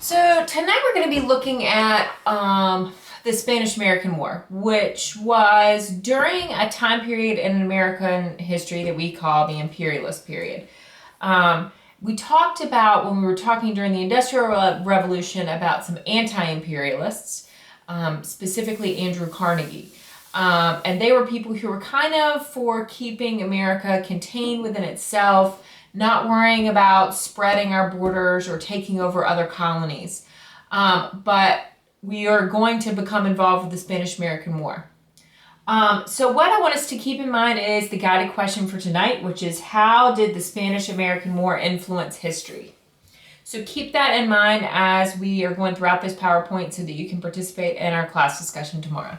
So tonight we're going to be looking at the Spanish-American War, which was during a time period in American history that we call the imperialist period. We talked about, when we were talking during the Industrial Revolution, about some anti-imperialists, specifically Andrew Carnegie. And they were people who were kind of for keeping America contained within itself, not worrying about spreading our borders or taking over other colonies. But we are going to become involved with the Spanish-American War. So what I want us to keep in mind is the guided question for tonight, which is, how did the Spanish-American War influence history? So keep that in mind as we are going throughout this PowerPoint so that you can participate in our class discussion tomorrow.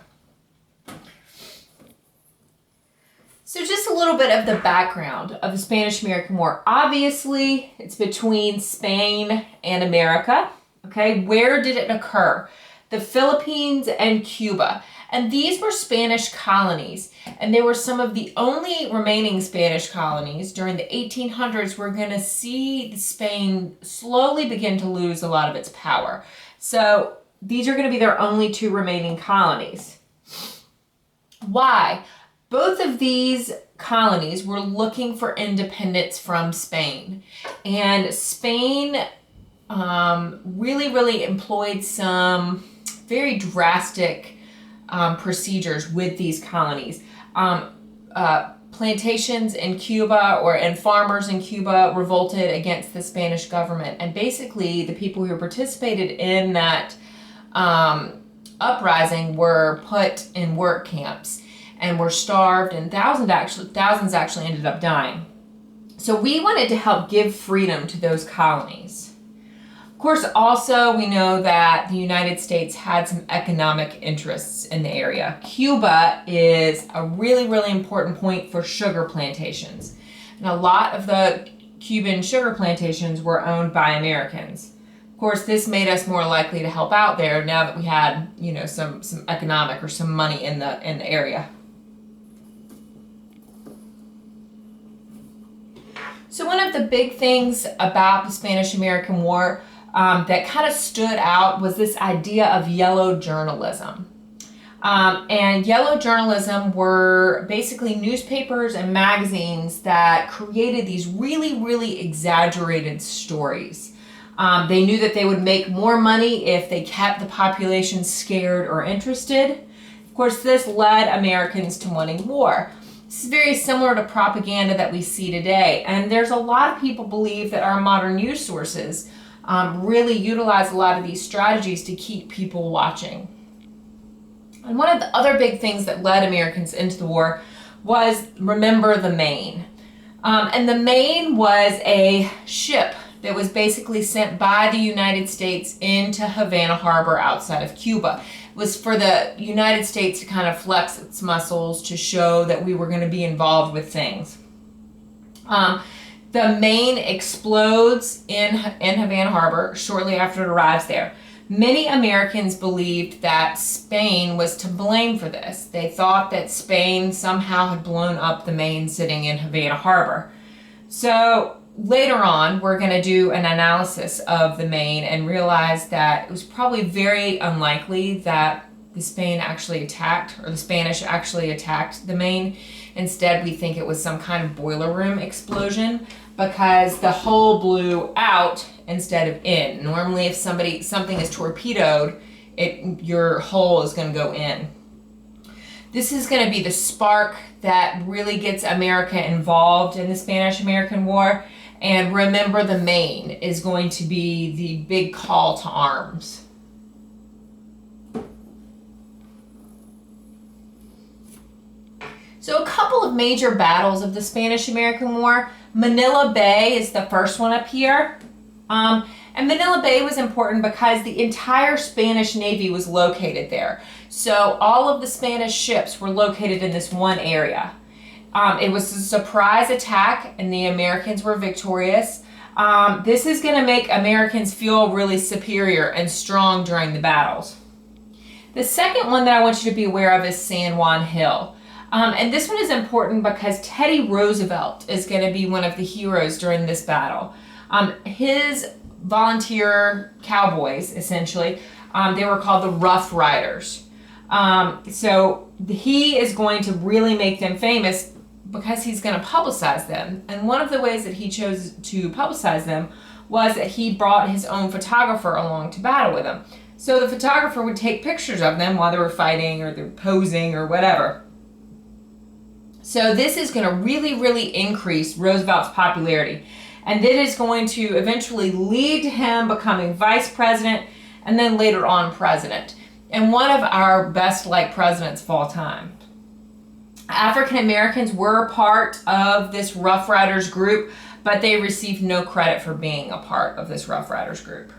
So just a little bit of the background of the Spanish-American War. Obviously, it's between Spain and America. Okay, where did it occur? The Philippines and Cuba. And these were Spanish colonies. And they were some of the only remaining Spanish colonies. During the 1800s, we're going to see Spain slowly begin to lose a lot of its power. So these are going to be their only two remaining colonies. Why? Both of these colonies were looking for independence from Spain. And Spain really employed some very drastic procedures with these colonies. Plantations in Cuba and farmers in Cuba revolted against the Spanish government. And basically, the people who participated in that uprising were put in work camps and were starved, and thousands actually ended up dying. So we wanted to help give freedom to those colonies. Of course, also we know that the United States had some economic interests in the area. Cuba is a really important point for sugar plantations. And a lot of the Cuban sugar plantations were owned by Americans. Of course, this made us more likely to help out there now that we had, some economic or some money in the area. So one of the big things about the Spanish-American War that kind of stood out was this idea of yellow journalism. And yellow journalism were basically newspapers and magazines that created these really exaggerated stories. They knew that they would make more money if they kept the population scared or interested. Of course, this led Americans to wanting war. This is very similar to propaganda that we see today. And there's a lot of people believe that our modern news sources really utilize a lot of these strategies to keep people watching. And one of the other big things that led Americans into the war was, remember the Maine. And the Maine was a ship that was basically sent by the United States into Havana Harbor outside of Cuba. It was for the United States to kind of flex its muscles to show that we were going to be involved with things. The Maine explodes in Havana Harbor shortly after it arrives there. Many Americans believed that Spain was to blame for this. They thought that Spain somehow had blown up the Maine sitting in Havana Harbor. So later on, we're going to do an analysis of the Maine and realize that it was probably very unlikely that the Spanish actually attacked the Maine. Instead, we think it was some kind of boiler room explosion because the hull blew out instead of in. Normally, if something is torpedoed, your hull is going to go in. This is going to be the spark that really gets America involved in the Spanish-American War. And remember the Maine is going to be the big call to arms. So a couple of major battles of the Spanish-American War. Manila Bay is the first one up here. And Manila Bay was important because the entire Spanish Navy was located there. So all of the Spanish ships were located in this one area. It was a surprise attack and the Americans were victorious. This is going to make Americans feel really superior and strong during the battles. The second one that I want you to be aware of is San Juan Hill. And this one is important because Teddy Roosevelt is going to be one of the heroes during this battle. His volunteer cowboys, essentially, they were called the Rough Riders. So he is going to really make them famous because he's going to publicize them. And one of the ways that he chose to publicize them was that he brought his own photographer along to battle with him. So the photographer would take pictures of them while they were fighting or they're posing or whatever. So this is going to really, really increase Roosevelt's popularity. And it is going to eventually lead to him becoming vice president and then later on president. And one of our best-liked presidents of all time. African Americans were part of this Rough Riders group, but they received no credit for being a part of this Rough Riders group.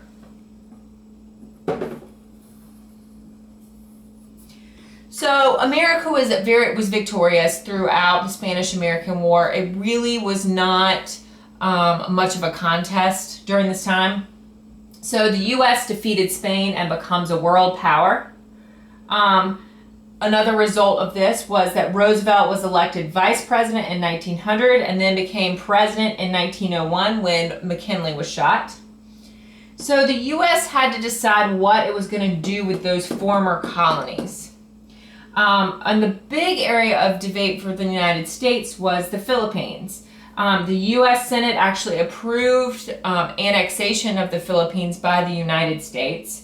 So America was victorious throughout the Spanish-American War. It really was not much of a contest during this time. So the U.S. defeated Spain and becomes a world power. Another result of this was that Roosevelt was elected vice president in 1900 and then became president in 1901 when McKinley was shot. So the U.S. had to decide what it was going to do with those former colonies. And the big area of debate for the United States was the Philippines. The U.S. Senate actually approved annexation of the Philippines by the United States,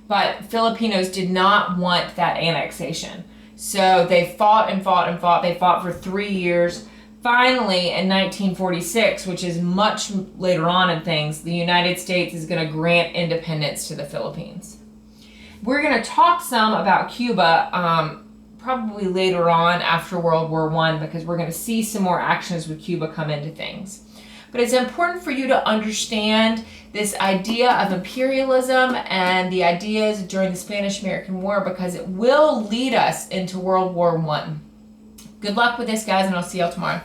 but Filipinos did not want that annexation. So they fought and fought and fought. They fought for 3 years. Finally, in 1946, which is much later on in things, the United States is going to grant independence to the Philippines. We're going to talk some about Cuba probably later on after World War I because we're going to see some more actions with Cuba come into things. But it's important for you to understand this idea of imperialism and the ideas during the Spanish-American War because it will lead us into World War I. Good luck with this, guys, and I'll see y'all tomorrow.